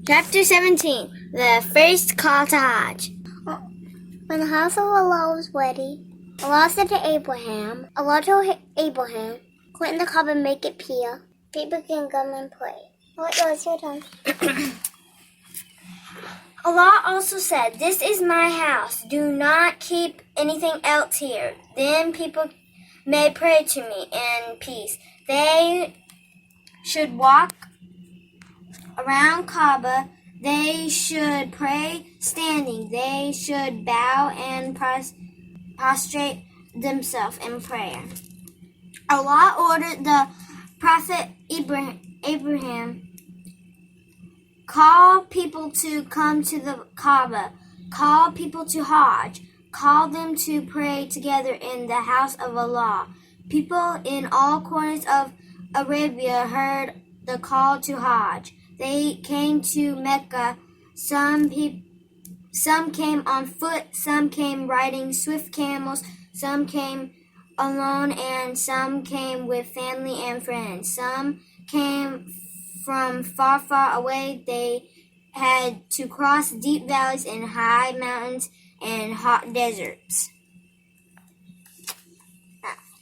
Chapter 17. The First Call to Hajj. When the house of Allah was ready, Allah said to Abraham, Allah told Abraham, clean the cup and make it pure. People can come and pray. What was your turn? Allah also said, "This is my house. Do not keep anything else here. Then people may pray to me in peace. They should walk around Kaaba. They should pray standing. They should bow and prostrate themselves in prayer." Allah ordered the Prophet Abraham, call people to come to the Kaaba, call people to Hajj, call them to pray together in the house of Allah. People in all corners of Arabia heard the call to Hajj. They came to Mecca. Some came on foot, some came riding swift camels, some came alone, and some came with family and friends. Some came from far, far away. They had to cross deep valleys and high mountains and hot deserts.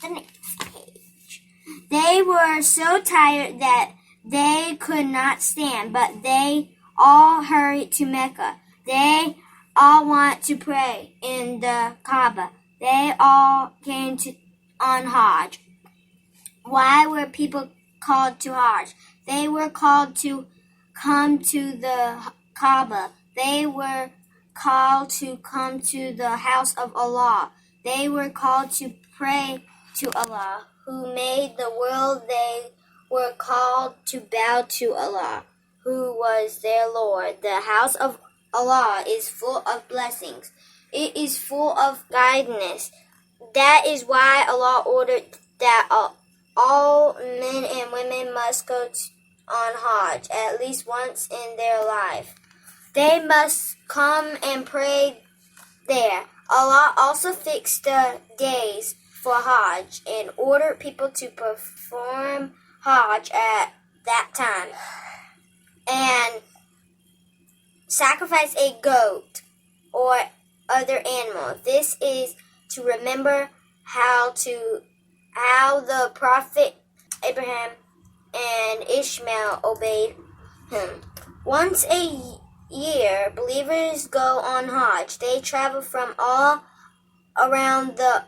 The next page. They were so tired that they could not stand, but they all hurried to Mecca. They all want to pray in the Kaaba. They all came on Hajj. Why were people called to Hajj? They were called to come to the Kaaba. They were called to come to the house of Allah. They were called to pray to Allah, who made the world. They were called to bow to Allah, who was their Lord. The house of Allah is full of blessings. It is full of guidance. That is why Allah ordered that all men and women must go on Hajj at least once in their life. They must come and pray there. Allah also fixed the days for Hajj and ordered people to perform Hajj at that time and sacrifice a goat or other animal. This is to remember how the Prophet Abraham and Ishmael obeyed him. Once a year, believers go on Hajj. They travel from all around the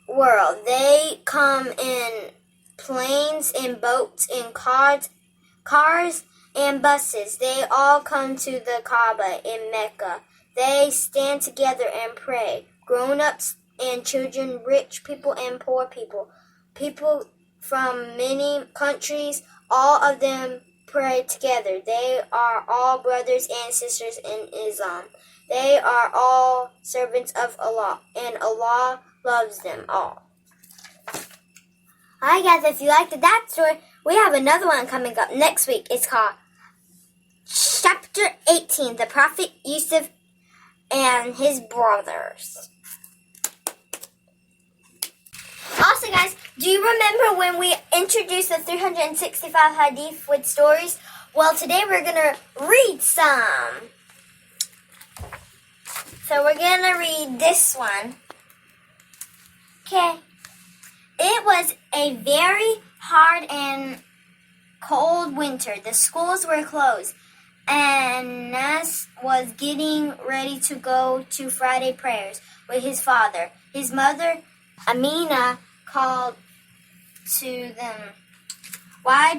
world. They come in planes, in boats, in cars and buses. They all come to the Kaaba in Mecca. They stand together and pray. Grown-ups and children, rich people and poor people, people from many countries, all of them pray together. They are all brothers and sisters in Islam. They are all servants of Allah, and Allah loves them all. Alright guys, if you liked that story, we have another one coming up next week. It's called Chapter 18, The Prophet Yusuf and His Brothers. Also guys, do you remember when we introduced the 365 Hadith with stories? Well, today we're going to read some. So we're going to read this one. Okay. It was a very hard and cold winter. The schools were closed. And Nas was getting ready to go to Friday prayers with his father. His mother, Amina, called to them. Why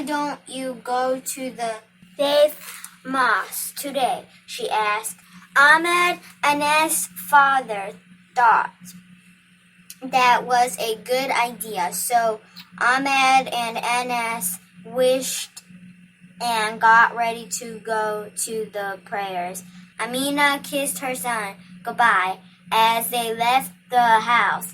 don't you go to the faith mosque today? She asked. Ahmed Anas' father thought that was a good idea. So Ahmed and Anas wished and got ready to go to the prayers. Amina kissed her son goodbye as they left the house.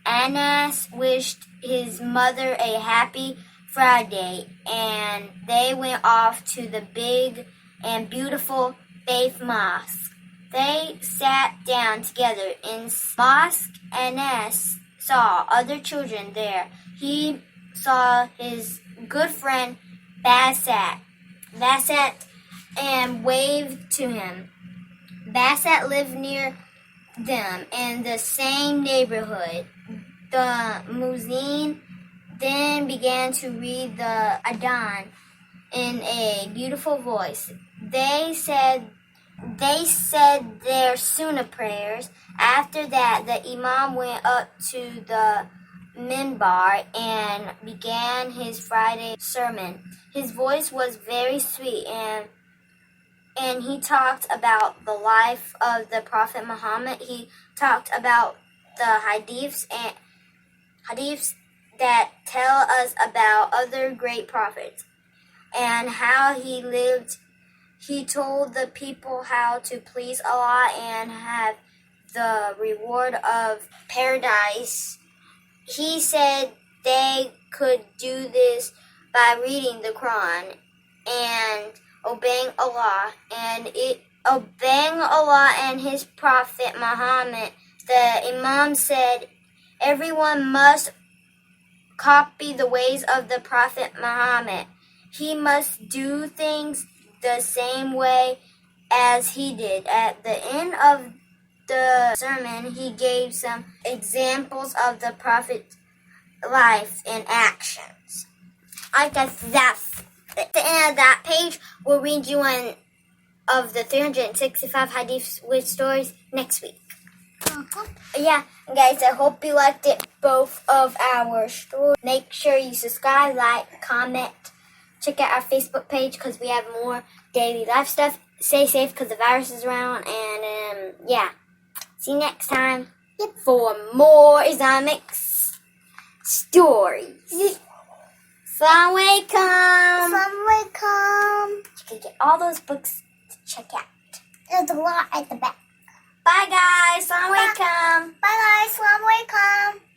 Anas wished his mother a happy Friday, and they went off to the big and beautiful Faith Mosque. They sat down together in mosque. Anas saw other children there. He saw his good friend Bashar Basset and waved to him. Basset lived near them in the same neighborhood. The muezzin then began to read the Adhan in a beautiful voice. They said their Sunnah prayers. After that, the Imam went up to the minbar and began his Friday sermon. His voice was very sweet, and he talked about the life of the Prophet Muhammad. He talked about the hadiths that tell us about other great prophets and how he lived. He told the people how to please Allah and have the reward of paradise. He said they could do this by reading the Quran and obeying Allah and his Prophet Muhammad. The Imam said everyone must copy the ways of the Prophet Muhammad. He must do things the same way as he did. At the end of the sermon, he gave some examples of the Prophet's life and actions. I guess that's at the end of that page. We'll read you one of the 365 hadiths with stories next week. Yeah, guys, I hope you liked it, both of our stories. Make sure you subscribe, like, comment. Check out our Facebook page because we have more daily life stuff. Stay safe because the virus is around. And, yeah. See you next time for more Islamic stories. Assalamualaikum. Assalamualaikum. You can get all those books to check out. There's a lot at the back. Bye, guys. Assalamualaikum. Bye guys. Assalamualaikum.